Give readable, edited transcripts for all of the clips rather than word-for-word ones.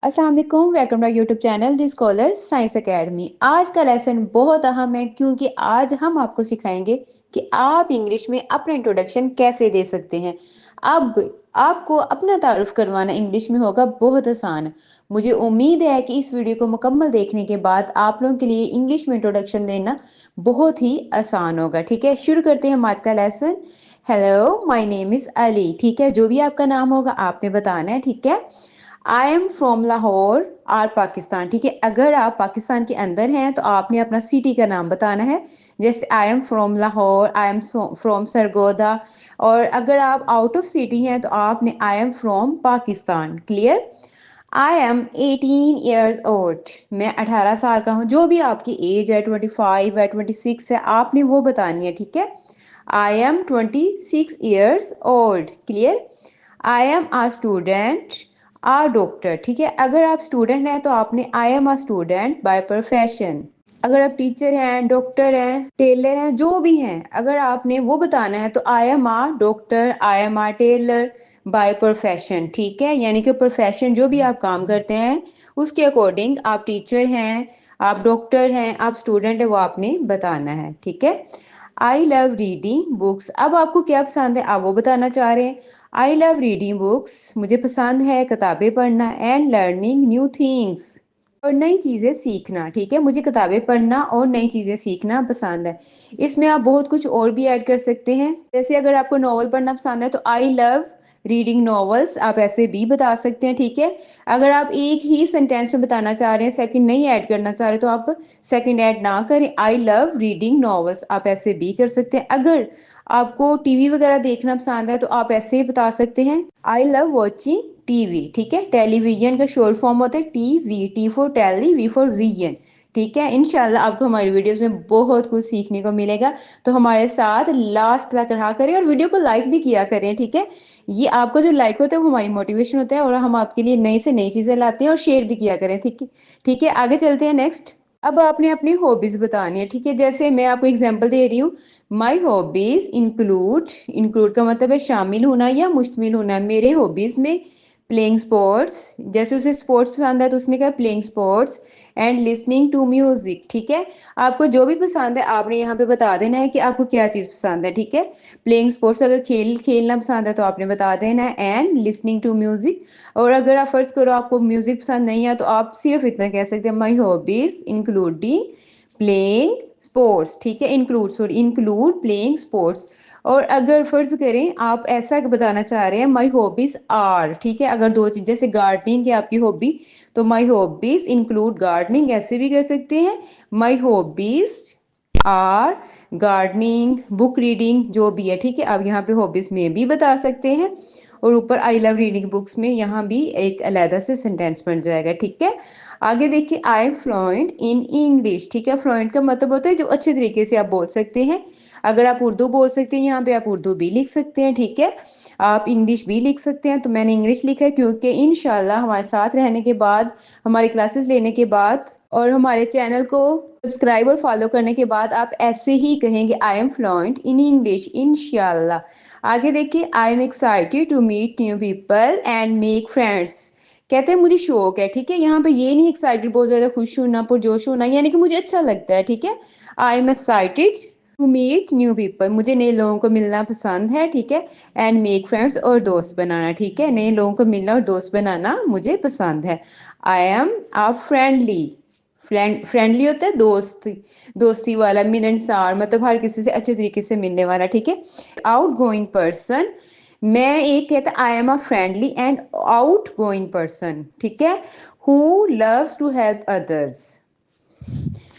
अस्सलाम वालेकुम, welcome to YouTube channel the scholar science academy. आज का लेसन बहुत अहम है क्योंकि आज हम आपको सिखाएंगे कि आप इंग्लिश में अपना इंट्रोडक्शन कैसे दे सकते हैं। अब आपको अपना तारुफ करवाना इंग्लिश में होगा बहुत आसान। मुझे उम्मीद है कि इस वीडियो को मुकम्मल देखने के बाद आप लोगों के लिए इंग्लिश में इंट्रोडक्शन देना बहुत ही आसान होगा। ठीक है, शुरू करते हैं हम आज का lesson. Hello, my name is Ali. ठीक है, जो भी आपका नाम होगा आपने बताना है। ठीक है, I am from Lahore or Pakistan. ठीक है, अगर आप पाकिस्तान के अंदर हैं तो आपने अपना सिटी का नाम बताना है। जैसे आई am from Lahore, I am from Sargodha. और अगर आप आउट ऑफ सिटी हैं तो आपने I am from Pakistan. Clear. I M 18 years old. मैं 18 साल का हूँ। जो भी आपकी एज है, 25 है, 26 है, आपने वो बतानी है। ठीक है, I am 26 years old. Clear. I am a student a doctor. ठीक है, अगर आप स्टूडेंट हैं तो आपने I am a student by profession. अगर आप टीचर हैं, डॉक्टर हैं, टेलर हैं, जो भी हैं, अगर आपने वो बताना है तो I am a doctor, I am a tailor by profession. ठीक है, यानी कि प्रोफेशन जो भी आप काम करते हैं उसके अकॉर्डिंग, आप टीचर हैं, आप डॉक्टर हैं, आप स्टूडेंट है, वो आपने बताना है। ठीक है। I love reading books. अब आपको क्या पसंद है आप वो बताना चाह रहे हैं। I love reading books. मुझे पसंद है किताबें पढ़ना। And learning new things. और नई चीज़ें सीखना। ठीक है, मुझे किताबें पढ़ना और नई चीज़ें सीखना पसंद है। इसमें आप बहुत कुछ और भी ऐड कर सकते हैं। जैसे अगर आपको नॉवल पढ़ना पसंद है तो आई लव रीडिंग नॉवेल्स आप ऐसे भी बता सकते हैं। ठीक है, अगर आप एक ही सेंटेंस में बताना चाह रहे हैं, सेकंड नहीं ऐड करना चाह रहे, तो आप सेकंड ऐड ना करें। आई लव रीडिंग नॉवेल्स आप ऐसे भी कर सकते हैं। अगर आपको टीवी वगैरह देखना पसंद है तो आप ऐसे ही बता सकते हैं, आई लव वॉचिंग टीवी। ठीक है, टेलीविजन का शॉर्ट फॉर्म होता है TV. T for tele, V for vision. ठीक है, इंशाल्लाह आपको हमारी वीडियोस में बहुत कुछ सीखने को मिलेगा। तो हमारे साथ लास्ट तक रहा करें और वीडियो को लाइक भी किया करें। ठीक है, ये आपका जो लाइक होता है वो हमारी मोटिवेशन होता है और हम आपके लिए नई से नई चीजें लाते हैं। और शेयर भी किया करें। ठीक है। ठीक है, आगे चलते हैं नेक्स्ट। अब आपने अपनी हॉबीज बतानी है। ठीक है, जैसे मैं आपको एग्जांपल दे रही हूँ। My hobbies include. इंक्लूड का मतलब है शामिल होना या मुश्तमिल होना। मेरे हॉबीज में प्लेइंग स्पोर्ट्स। जैसे उसे स्पोर्ट्स पसंद है तो उसने कहा playing sports. And listening to music. ठीक है, आपको जो भी पसंद है आपने यहाँ पे बता देना है कि आपको क्या चीज़ पसंद है। ठीक है, प्लेइंग स्पोर्ट्स अगर खेलना पसंद है तो आपने बता देना है। And listening to music. और अगर आप फर्ज करो आपको म्यूजिक पसंद नहीं है तो आप सिर्फ इतना कह सकते हैं, my hobbies including playing sports. ठीक है, इंक्लूड प्लेइंग स्पोर्ट्स। और अगर फर्ज करें आप ऐसा बताना चाह रहे हैं, माई हॉबीज आर। ठीक है, अगर दो चीज जैसे गार्डनिंग है आपकी हॉबी तो माई हॉबीज इंक्लूड गार्डनिंग ऐसे भी कर सकते हैं। My hobbies are gardening, book reading, जो भी है। ठीक है, आप यहाँ पे हॉबीज में भी बता सकते हैं। और ऊपर आई लव रीडिंग बुक्स में यहाँ भी एक अलहदा से सेंटेंस बन जाएगा। ठीक है, आगे देखिए, I am fluent in English. ठीक है, फ्लुएंट का मतलब होता है जो अच्छे तरीके से आप बोल सकते हैं। अगर आप उर्दू बोल सकते हैं यहाँ पे आप उर्दू भी लिख सकते हैं। ठीक है, आप इंग्लिश भी लिख सकते हैं। तो मैंने इंग्लिश लिखा है क्योंकि इंशाल्लाह हमारे साथ रहने के बाद, हमारी क्लासेस लेने के बाद और हमारे चैनल को सब्सक्राइब और फॉलो करने के बाद आप ऐसे ही कहेंगे, I am fluent in English इंशाल्लाह। आगे देखिए, I am excited to meet new people and make friends. कहते हैं मुझे शौक है। ठीक है, यहाँ पे ये नहीं एक्साइटेड बहुत ज्यादा खुश होना, पुरजोश होना, यानी कि मुझे अच्छा लगता है। ठीक है, I am excited to meet new people. मुझे नए लोगों को मिलना पसंद है। ठीक है, एंड मेक फ्रेंड्स और दोस्त बनाना। ठीक है, नए लोगों को मिलना और दोस्त बनाना मुझे पसंद है। I am a friendly. Friendly होता है दोस्ती, दोस्ती वाला, मिलनसार, मतलब हर किसी से अच्छे तरीके से मिलने वाला। ठीक है, आउट गोइंग पर्सन। मैं एक कहता I am a friendly and outgoing person. ठीक है, who loves to help others.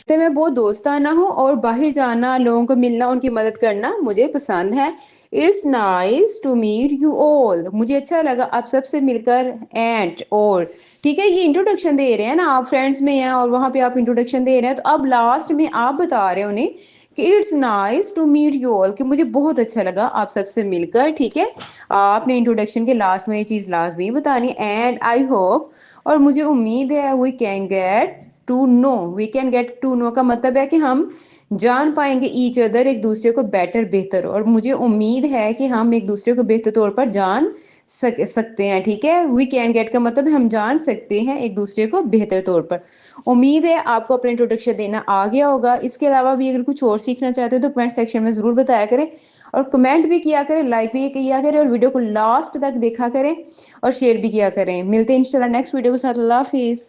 तो मैं बहुत दोस्ताना हूँ और बाहर जाना, लोगों को मिलना, उनकी मदद करना मुझे पसंद है। It's nice to meet you all. मुझे अच्छा लगा आप सबसे मिलकर। एंड और ठीक है, ये इंट्रोडक्शन दे रहे हैं ना, आप फ्रेंड्स में हैं और वहां पे आप इंट्रोडक्शन दे रहे हैं, तो अब लास्ट में आप बता रहे हो उन्हें कि it's nice to meet you all, कि मुझे बहुत अच्छा लगा आप सबसे मिलकर। ठीक है, आपने इंट्रोडक्शन के लास्ट में ये चीज लास्ट में ही बतानी। एंड आई होप, और मुझे उम्मीद है, we can get to know. We can get to know का मतलब है कि हम जान पाएंगे ईच अदर, एक दूसरे को बेटर बेहतर। और मुझे उम्मीद है कि हम एक दूसरे को बेहतर तौर पर जान सकते हैं। ठीक है, वी कैन गेट का मतलब है हम जान सकते हैं एक दूसरे को बेहतर तौर पर। उम्मीद है आपको अपना इंट्रोडक्शन देना आ गया होगा। इसके अलावा भी अगर कुछ और सीखना चाहते हो तो कमेंट सेक्शन में ज़रूर बताया करें, और कमेंट भी किया करें, लाइक भी किया करें, और वीडियो को लास्ट तक देखा करें और शेयर भी किया करें। मिलते हैं इंशाल्लाह नेक्स्ट वीडियो के साथ। अल्लाह हाफिज़।